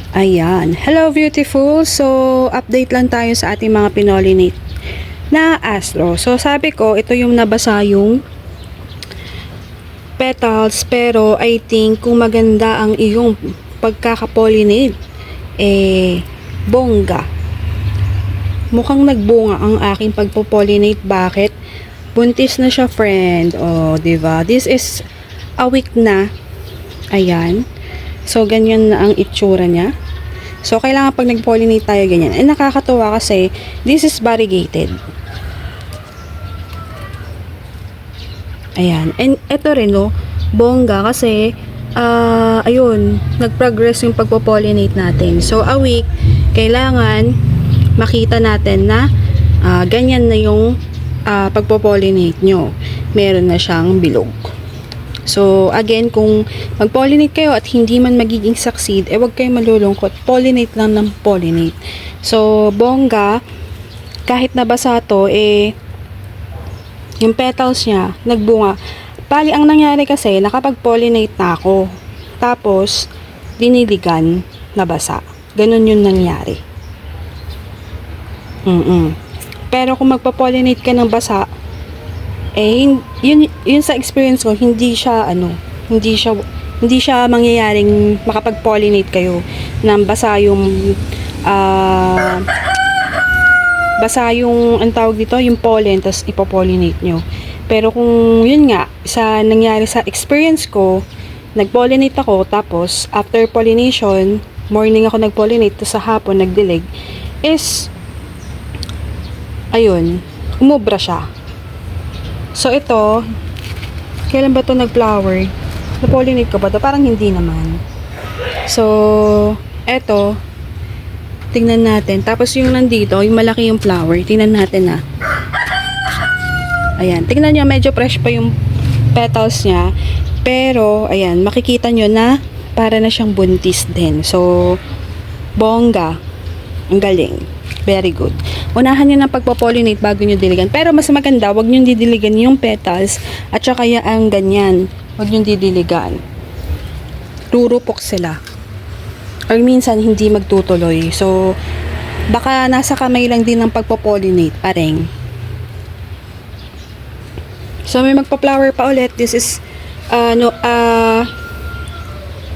Ayan. Hello, beautiful. So, update lang tayo sa ating mga pinollinate na astro. So, sabi ko, ito yung nabasa yung petals. Pero, I think, kung maganda ang iyong pagkakapollinate, bongga. Mukhang nagbunga ang aking pagpopollinate. Bakit? Buntis na siya, friend. Oh, diba? This is a week na. Ayan. So, ganyan na ang itsura niya. So, kailangan pag nag-pollinate tayo ganyan. And nakakatuwa kasi, this is variegated. Ayan. And ito rin, no, bongga kasi, ayun, nag-progress yung pagpo-pollinate natin. So, a week, kailangan makita natin na ganyan na yung pagpo-pollinate nyo. Meron na siyang bilog. So, again, kung mag-pollinate kayo at hindi man magiging succeed, wag kayong malulungkot. Pollinate lang ng pollinate. So, bongga, kahit nabasa to, yung petals niya, nagbunga. Bali, ang nangyari kasi, nakapag-pollinate na ako. Tapos, diniligan, nabasa. Ganun yung nangyari. Pero kung magpa-pollinate ka ng basa, yun sa experience ko, hindi siya mangyayaring makapag-pollinate kayo nang basa yung ang tawag dito, yung pollen, tas ipopollinate nyo. Pero kung yun nga, nangyari sa experience ko, nag-pollinate ako, tapos after pollination, morning ako nag-pollinate, tapos sa hapon nagdilig, ayun, umubra siya. So, ito, kailan ba ito nag-flower? Na-pollinate ko ba ito? Parang hindi naman. So, ito, tingnan natin. Tapos, yung nandito, yung malaki yung flower, tingnan natin na. Ayan, tingnan nyo, medyo fresh pa yung petals niya. Pero, ayan, makikita nyo na para na siyang buntis din. So, bongga. Ang galing. Very good. Unahan nyo ng pagpo-pollinate bago nyo diligan. Pero mas maganda, wag nyo didiligan yung petals at saka ang ganyan. Wag nyo didiligan. Rurupok sila. Or minsan, hindi magtutuloy. So, baka nasa kamay lang din ng pagpo-pollinate. Pareng. So, may magpa-flower pa ulit. This is,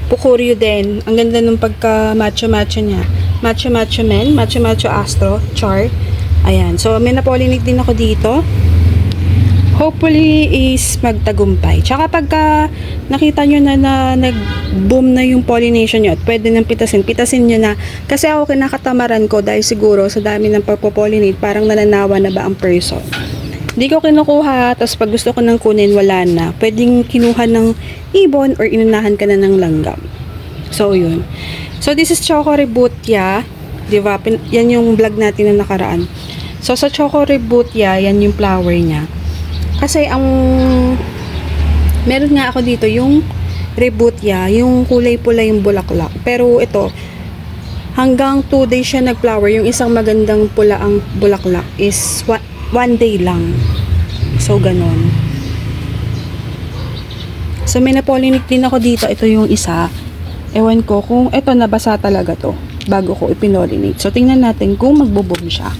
Pukuryo din. Ang ganda ng pagka-macho-macho niya. Macho-macho men, macho-macho astro, char. Ayan. So, may na-pollinate din ako dito. Hopefully is magtagumpay. Tsaka pagka nakita nyo na nag-boom na yung pollination nyo at pwede nang pitasin nyo na. Kasi ako kinakatamaran ko dahil siguro sa dami ng pagpo-pollinate, parang nananawa na ba ang person. Hindi ko kinukuha, tapos pag gusto ko nang kunin, wala na. Pwedeng kinuha ng ibon or inunahan ka na ng langgam. So, yun. So, this is Choco Rebutia. Diba? Yan yung vlog natin na nakaraan. So, sa Choco Rebutia, yan yung flower niya. Kasi, meron nga ako dito, yung Rebutia, yung kulay pula yung bulaklak. Pero, ito, hanggang 2 days siya nag-flower. Yung isang magandang pula ang bulaklak is 1 day lang. So, ganon. So, may na-pollinate din ako dito. Ito yung isa. Ewan ko kung ito nabasa talaga to bago ko ipinollinate. So, tingnan natin kung magbo-boom siya.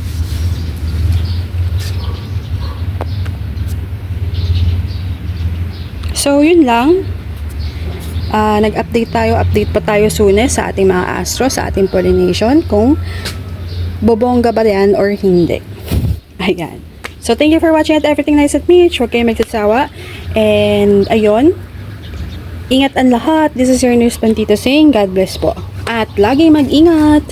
So, yun lang. Nag-update tayo. Update pa tayo soonest sa ating mga astro, sa ating pollination, kung bobongga ba yan or hindi. Ayan. So, thank you for watching at everything nice at me. Huwag kayo magsasawa. And, ayun. Ingat ang lahat. This is your nurse Pantito saying, God bless po. At laging mag-ingat.